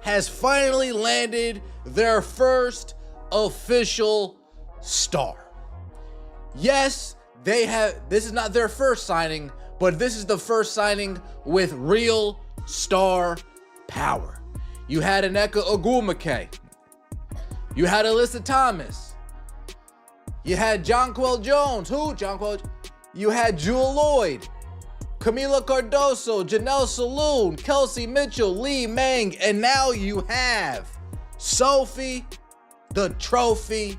has finally landed their first official star. Yes, this is not their first signing, but this is the first signing with real star power. You had Nneka Ogwumike. You had Alyssa Thomas. You had Jonquel Jones. You had Jewel Lloyd, Camila Cardoso, Janelle Saloon, Kelsey Mitchell, Lee Mang, and now you have Sophie the Trophy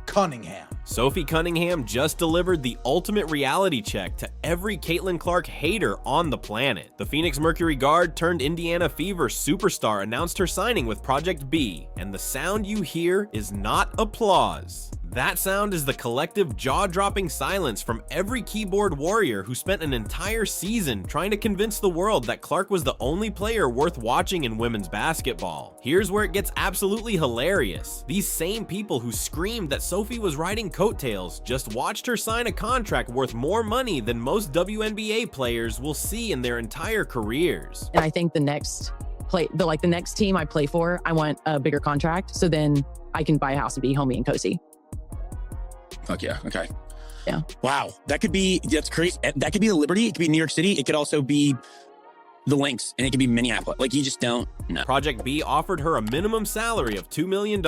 Cunningham. Sophie Cunningham just delivered the ultimate reality check to every Caitlin Clark hater on the planet. The Phoenix Mercury guard turned Indiana Fever superstar announced her signing with Project B, and the sound you hear is not applause. That sound is the collective jaw-dropping silence from every keyboard warrior who spent an entire season trying to convince the world that Clark was the only player worth watching in women's basketball. Here's where it gets absolutely hilarious. These same people who screamed that Sophie was riding coattails just watched her sign a contract worth more money than most WNBA players will see in their entire careers. And I think the next team I play for, I want a bigger contract so then I can buy a house and be homey and cozy. Fuck yeah. Okay. Yeah. Wow. That's crazy. That could be the Liberty. It could be New York City. It could also be the Lynx, and it could be Minneapolis. Like, you just don't know. Project B offered her a minimum salary of $2 million,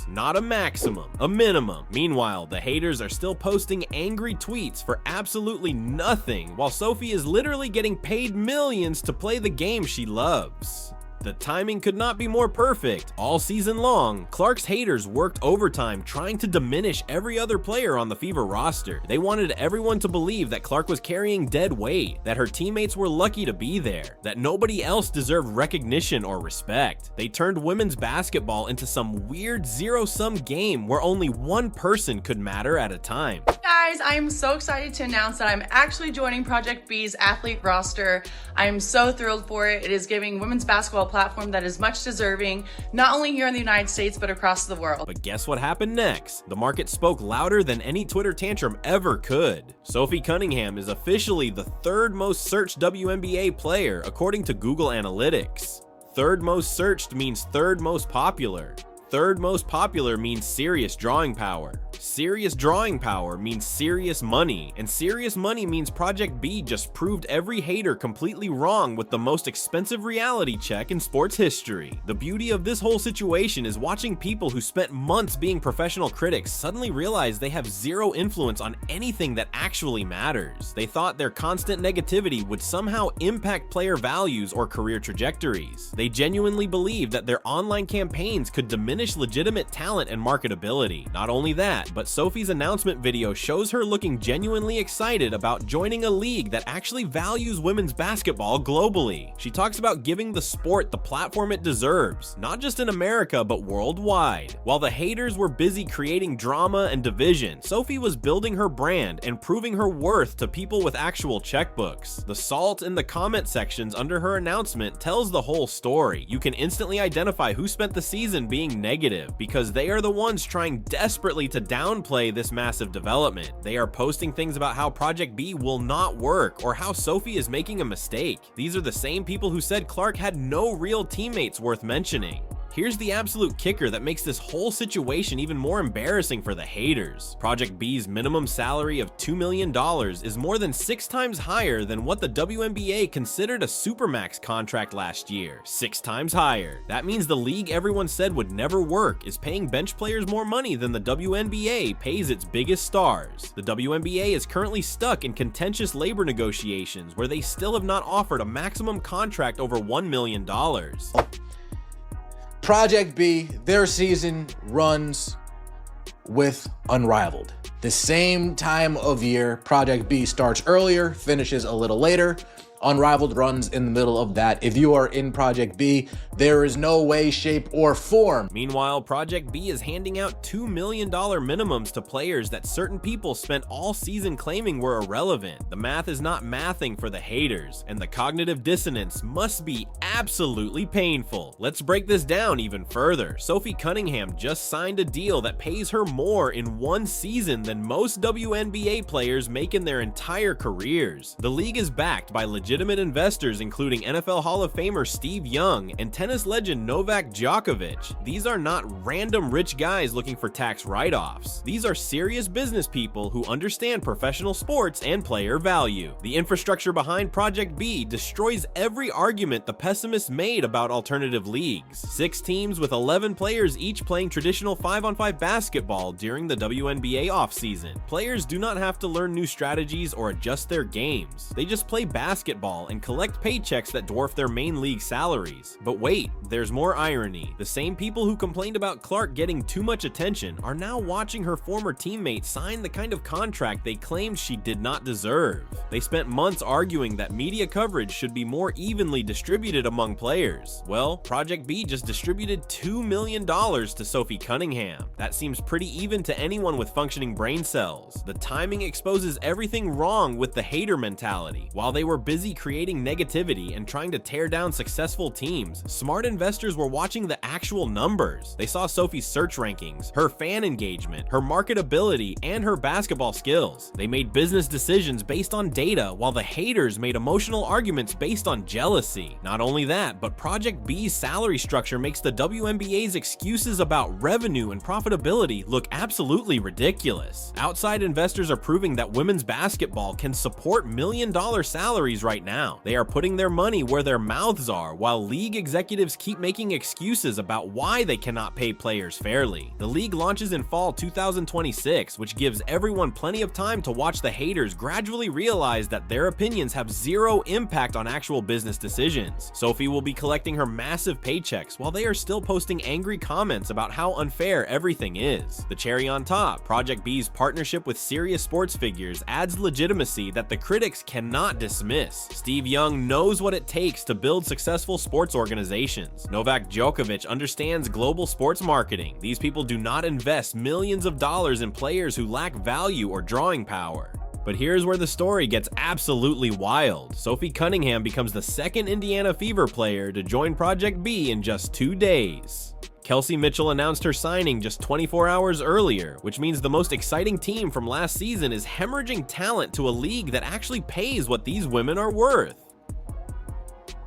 not a maximum, a minimum. Meanwhile, the haters are still posting angry tweets for absolutely nothing, while Sophie is literally getting paid millions to play the game she loves. The timing could not be more perfect. All season long, Clark's haters worked overtime trying to diminish every other player on the Fever roster. They wanted everyone to believe that Clark was carrying dead weight, that her teammates were lucky to be there, that nobody else deserved recognition or respect. They turned women's basketball into some weird zero-sum game where only one person could matter at a time. Guys, I am so excited to announce that I'm actually joining Project B's athlete roster. I am so thrilled for it. It is giving women's basketball a platform that is much deserving, not only here in the United States, but across the world. But guess what happened next? The market spoke louder than any Twitter tantrum ever could. Sophie Cunningham is officially the third most searched WNBA player according to Google Analytics. Third most searched means third most popular. Third most popular means serious drawing power. Serious drawing power means serious money, and serious money means Project B just proved every hater completely wrong with the most expensive reality check in sports history. The beauty of this whole situation is watching people who spent months being professional critics suddenly realize they have zero influence on anything that actually matters. They thought their constant negativity would somehow impact player values or career trajectories. They genuinely believed that their online campaigns could diminish legitimate talent and marketability. Not only that, but Sophie's announcement video shows her looking genuinely excited about joining a league that actually values women's basketball globally. She talks about giving the sport the platform it deserves, not just in America, but worldwide. While the haters were busy creating drama and division, Sophie was building her brand and proving her worth to people with actual checkbooks. The salt in the comment sections under her announcement tells the whole story. You can instantly identify who spent the season being negative, because they are the ones trying desperately to downplay this massive development. They are posting things about how Project B will not work or how Sophie is making a mistake. These are the same people who said Clark had no real teammates worth mentioning. Here's the absolute kicker that makes this whole situation even more embarrassing for the haters. Project B's minimum salary of $2 million is more than 6 times higher than what the WNBA considered a supermax contract last year. 6 times higher. That means the league everyone said would never work is paying bench players more money than the WNBA pays its biggest stars. The WNBA is currently stuck in contentious labor negotiations where they still have not offered a maximum contract over $1 million. Project B, their season runs with Unrivaled. The same time of year, Project B starts earlier, finishes a little later. Unrivaled runs in the middle of that. If you are in Project B, there is no way, shape, or form. Meanwhile, Project B is handing out $2 million minimums to players that certain people spent all season claiming were irrelevant. The math is not mathing for the haters, and the cognitive dissonance must be absolutely painful. Let's break this down even further. Sophie Cunningham just signed a deal that pays her more in one season than most WNBA players make in their entire careers. The league is backed by legitimate legitimate investors including NFL Hall of Famer Steve Young and tennis legend Novak Djokovic. These are not random rich guys looking for tax write-offs. These are serious business people who understand professional sports and player value. The infrastructure behind Project B destroys every argument the pessimists made about alternative leagues. 6 teams with 11 players each playing traditional 5-on-5 basketball during the WNBA offseason. Players do not have to learn new strategies or adjust their games. They just play basketball and collect paychecks that dwarf their main league salaries. But wait, there's more irony. The same people who complained about Clark getting too much attention are now watching her former teammate sign the kind of contract they claimed she did not deserve. They spent months arguing that media coverage should be more evenly distributed among players. Well, Project B just distributed $2 million to Sophie Cunningham. That seems pretty even to anyone with functioning brain cells. The timing exposes everything wrong with the hater mentality. While they were busy creating negativity and trying to tear down successful teams, smart investors were watching the actual numbers. They saw Sophie's search rankings, her fan engagement, her marketability, and her basketball skills. They made business decisions based on data, while the haters made emotional arguments based on jealousy. Not only that, but Project B's salary structure makes the WNBA's excuses about revenue and profitability look absolutely ridiculous. Outside investors are proving that women's basketball can support million-dollar salaries right now. They are putting their money where their mouths are, while league executives keep making excuses about why they cannot pay players fairly. The league launches in fall 2026, which gives everyone plenty of time to watch the haters gradually realize that their opinions have zero impact on actual business decisions. Sophie will be collecting her massive paychecks while they are still posting angry comments about how unfair everything is. The cherry on top, Project B's partnership with serious sports figures adds legitimacy that the critics cannot dismiss. Steve Young knows what it takes to build successful sports organizations. Novak Djokovic understands global sports marketing. These people do not invest millions of dollars in players who lack value or drawing power. But here's where the story gets absolutely wild. Sophie Cunningham becomes the second Indiana Fever player to join Project B in just 2 days. Kelsey Mitchell announced her signing just 24 hours earlier, which means the most exciting team from last season is hemorrhaging talent to a league that actually pays what these women are worth.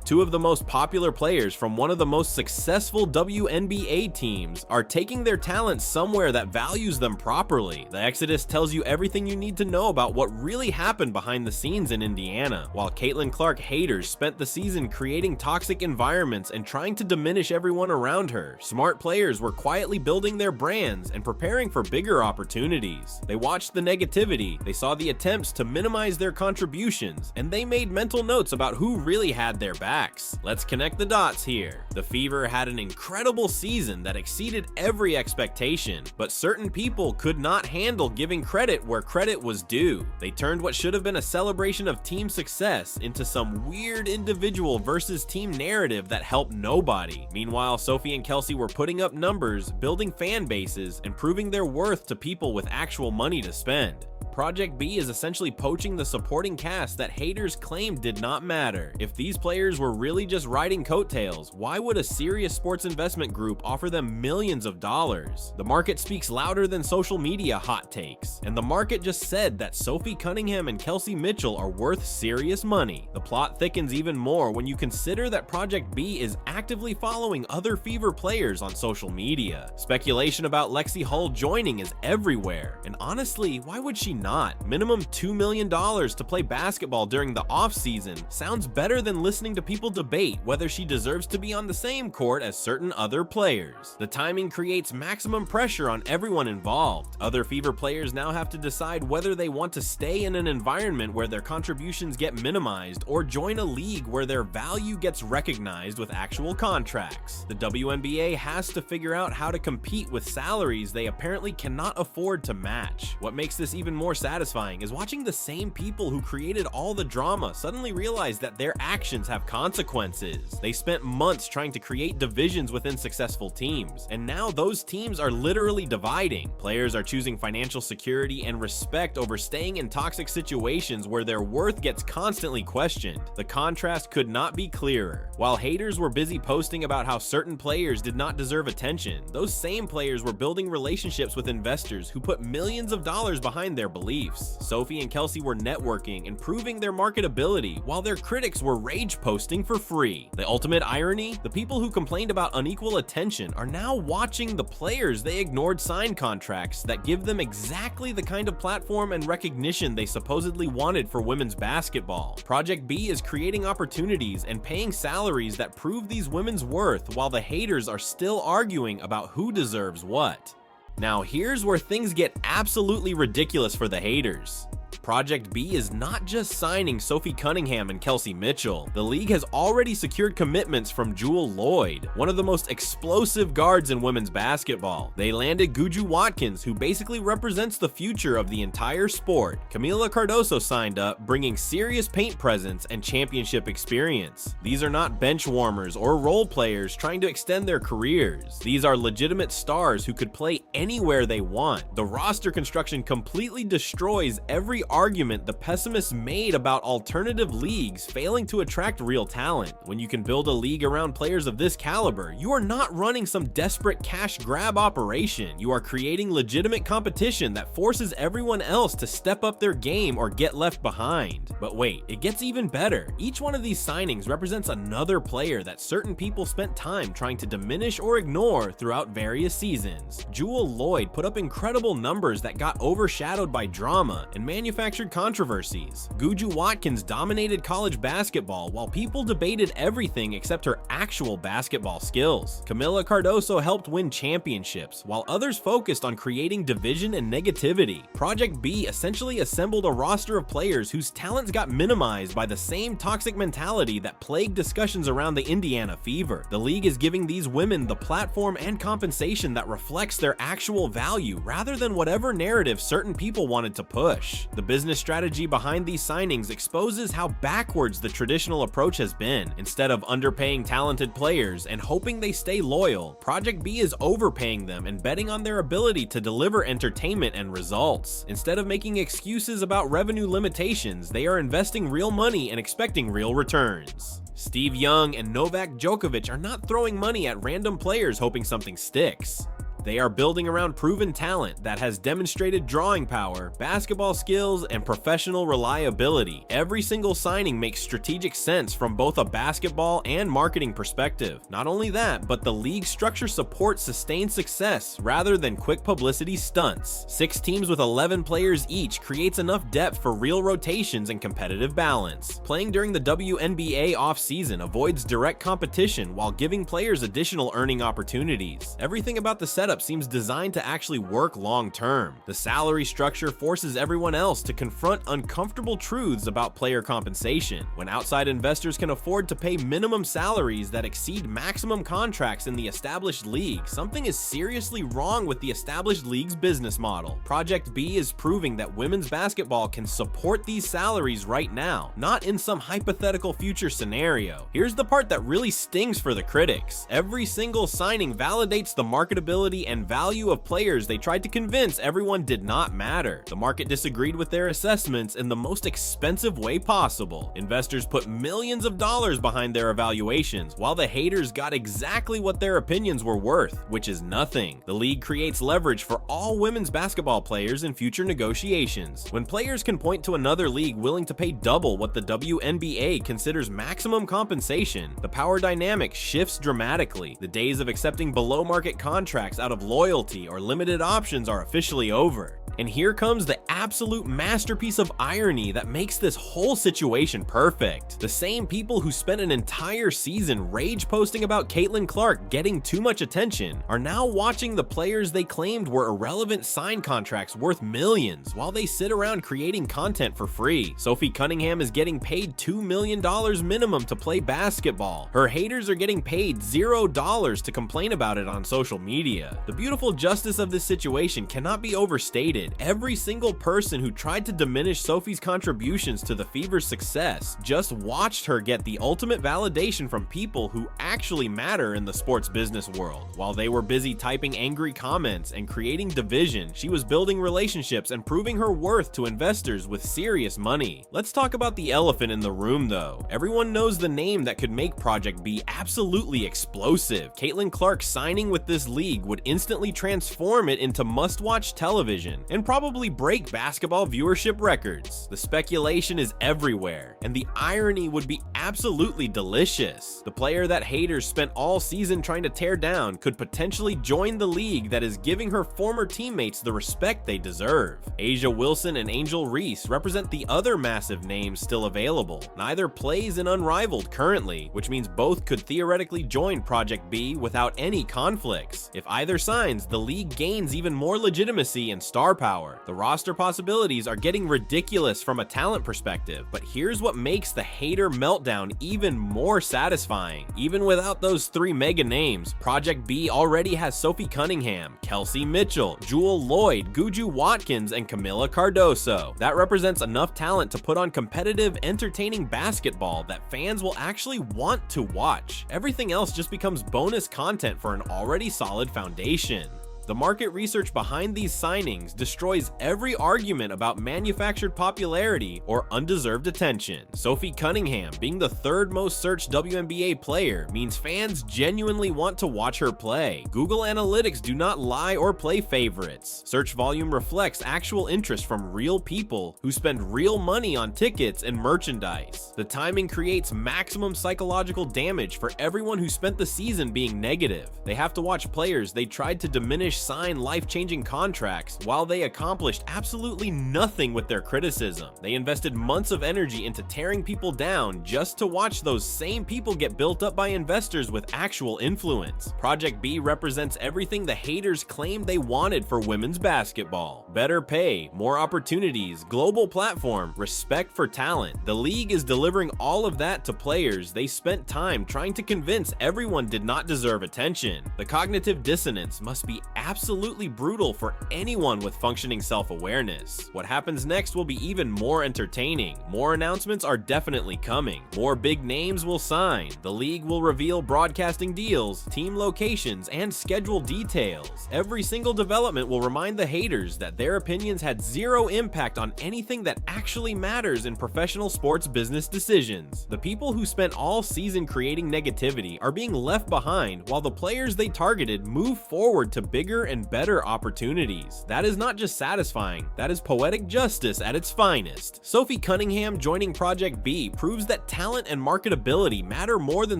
2 of the most popular players from one of the most successful WNBA teams are taking their talents somewhere that values them properly. The Exodus tells you everything you need to know about what really happened behind the scenes in Indiana. While Caitlin Clark haters spent the season creating toxic environments and trying to diminish everyone around her, smart players were quietly building their brands and preparing for bigger opportunities. They watched the negativity, they saw the attempts to minimize their contributions, and they made mental notes about who really had their back. Let's connect the dots here. The Fever had an incredible season that exceeded every expectation, but certain people could not handle giving credit where credit was due. They turned what should have been a celebration of team success into some weird individual versus team narrative that helped nobody. Meanwhile, Sophie and Kelsey were putting up numbers, building fan bases, and proving their worth to people with actual money to spend. Project B is essentially poaching the supporting cast that haters claimed did not matter. If these players were really just riding coattails, why would a serious sports investment group offer them millions of dollars? The market speaks louder than social media hot takes, and the market just said that Sophie Cunningham and Kelsey Mitchell are worth serious money. The plot thickens even more when you consider that Project B is actively following other Fever players on social media. Speculation about Lexi Hull joining is everywhere, and honestly, why would she not? Minimum $2 million to play basketball during the off-season sounds better than listening to people debate whether she deserves to be on the same court as certain other players. The timing creates maximum pressure on everyone involved. Other Fever players now have to decide whether they want to stay in an environment where their contributions get minimized or join a league where their value gets recognized with actual contracts. The WNBA has to figure out how to compete with salaries they apparently cannot afford to match. What makes this even more satisfying is watching the same people who created all the drama suddenly realize that their actions have consequences. They spent months trying to create divisions within successful teams, and now those teams are literally dividing. Players are choosing financial security and respect over staying in toxic situations where their worth gets constantly questioned. The contrast could not be clearer. While haters were busy posting about how certain players did not deserve attention, those same players were building relationships with investors who put millions of dollars behind their beliefs. beliefs. Sophie and Kelsey were networking and proving their marketability, while their critics were rage posting for free. The ultimate irony? The people who complained about unequal attention are now watching the players they ignored sign contracts that give them exactly the kind of platform and recognition they supposedly wanted for women's basketball. Project B is creating opportunities and paying salaries that prove these women's worth, while the haters are still arguing about who deserves what. Now here's where things get absolutely ridiculous for the haters. Project B is not just signing Sophie Cunningham and Kelsey Mitchell. The league has already secured commitments from Jewel Lloyd, one of the most explosive guards in women's basketball. They landed Guju Watkins, who basically represents the future of the entire sport. Camila Cardoso signed up, bringing serious paint presence and championship experience. These are not bench warmers or role players trying to extend their careers. These are legitimate stars who could play anywhere they want. The roster construction completely destroys every argument the pessimists made about alternative leagues failing to attract real talent. When you can build a league around players of this caliber, you are not running some desperate cash grab operation. You are creating legitimate competition that forces everyone else to step up their game or get left behind. But wait, it gets even better. Each one of these signings represents another player that certain people spent time trying to diminish or ignore throughout various seasons. Jewel Lloyd put up incredible numbers that got overshadowed by drama and manufactured controversies. Guju Watkins dominated college basketball while people debated everything except her actual basketball skills. Camila Cardoso helped win championships, while others focused on creating division and negativity. Project B essentially assembled a roster of players whose talents got minimized by the same toxic mentality that plagued discussions around the Indiana Fever. The league is giving these women the platform and compensation that reflects their actual value rather than whatever narrative certain people wanted to push. The business strategy behind these signings exposes how backwards the traditional approach has been. Instead of underpaying talented players and hoping they stay loyal, Project B is overpaying them and betting on their ability to deliver entertainment and results. Instead of making excuses about revenue limitations, they are investing real money and expecting real returns. Steve Young and Novak Djokovic are not throwing money at random players hoping something sticks. They are building around proven talent that has demonstrated drawing power, basketball skills, and professional reliability. Every single signing makes strategic sense from both a basketball and marketing perspective. Not only that, but the league structure supports sustained success rather than quick publicity stunts. 6 teams with 11 players each creates enough depth for real rotations and competitive balance. Playing during the WNBA offseason avoids direct competition while giving players additional earning opportunities. Everything about the setup seems designed to actually work long term. The salary structure forces everyone else to confront uncomfortable truths about player compensation. When outside investors can afford to pay minimum salaries that exceed maximum contracts in the established league, something is seriously wrong with the established league's business model. Project B is proving that women's basketball can support these salaries right now, not in some hypothetical future scenario. Here's the part that really stings for the critics. Every single signing validates the marketability and value of players they tried to convince everyone did not matter. The market disagreed with their assessments in the most expensive way possible. Investors put millions of dollars behind their evaluations, while the haters got exactly what their opinions were worth, which is nothing. The league creates leverage for all women's basketball players in future negotiations. When players can point to another league willing to pay double what the WNBA considers maximum compensation, the power dynamic shifts dramatically. The days of accepting below-market contracts out of loyalty or limited options are officially over. And here comes the absolute masterpiece of irony that makes this whole situation perfect. The same people who spent an entire season rage posting about Caitlin Clark getting too much attention are now watching the players they claimed were irrelevant sign contracts worth millions while they sit around creating content for free. Sophie Cunningham is getting paid $2 million minimum to play basketball. Her haters are getting paid $0 to complain about it on social media. The beautiful justice of this situation cannot be overstated. Every single person who tried to diminish Sophie's contributions to the Fever's success just watched her get the ultimate validation from people who actually matter in the sports business world. While they were busy typing angry comments and creating division, she was building relationships and proving her worth to investors with serious money. Let's talk about the elephant in the room though. Everyone knows the name that could make Project B absolutely explosive. Caitlin Clark signing with this league would instantly transform it into must-watch television. and probably break basketball viewership records. The speculation is everywhere, and the irony would be absolutely delicious. The player that haters spent all season trying to tear down could potentially join the league that is giving her former teammates the respect they deserve. Asia Wilson and Angel Reese represent the other massive names still available. Neither plays in Unrivaled currently, which means both could theoretically join Project B without any conflicts. If either signs, the league gains even more legitimacy and star power. The roster possibilities are getting ridiculous from a talent perspective, but here's what makes the hater meltdown even more satisfying. Even without those three mega names, Project B already has Sophie Cunningham, Kelsey Mitchell, Jewel Lloyd, Guju Watkins, and Camila Cardoso. That represents enough talent to put on competitive, entertaining basketball that fans will actually want to watch. Everything else just becomes bonus content for an already solid foundation. The market research behind these signings destroys every argument about manufactured popularity or undeserved attention. Sophie Cunningham being the third most searched WNBA player means fans genuinely want to watch her play. Google Analytics do not lie or play favorites. Search volume reflects actual interest from real people who spend real money on tickets and merchandise. The timing creates maximum psychological damage for everyone who spent the season being negative. They have to watch players they tried to diminish sign life-changing contracts while they accomplished absolutely nothing with their criticism. They invested months of energy into tearing people down just to watch those same people get built up by investors with actual influence. Project B represents everything the haters claimed they wanted for women's basketball. Better pay, more opportunities, global platform, respect for talent. The league is delivering all of that to players they spent time trying to convince everyone did not deserve attention. The cognitive dissonance must be absolutely brutal for anyone with functioning self-awareness. What happens next will be even more entertaining. More announcements are definitely coming. More big names will sign. The league will reveal broadcasting deals, team locations, and schedule details. Every single development will remind the haters that their opinions had zero impact on anything that actually matters in professional sports business decisions. The people who spent all season creating negativity are being left behind, while the players they targeted move forward to bigger and better opportunities. That is not just satisfying, that is poetic justice at its finest. Sophie Cunningham joining Project B proves that talent and marketability matter more than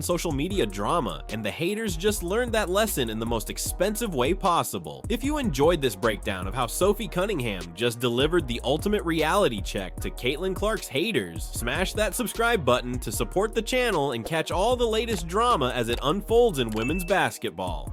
social media drama, and the haters just learned that lesson in the most expensive way possible. If you enjoyed this breakdown of how Sophie Cunningham just delivered the ultimate reality check to Caitlin Clark's haters, smash that subscribe button to support the channel and catch all the latest drama as it unfolds in women's basketball.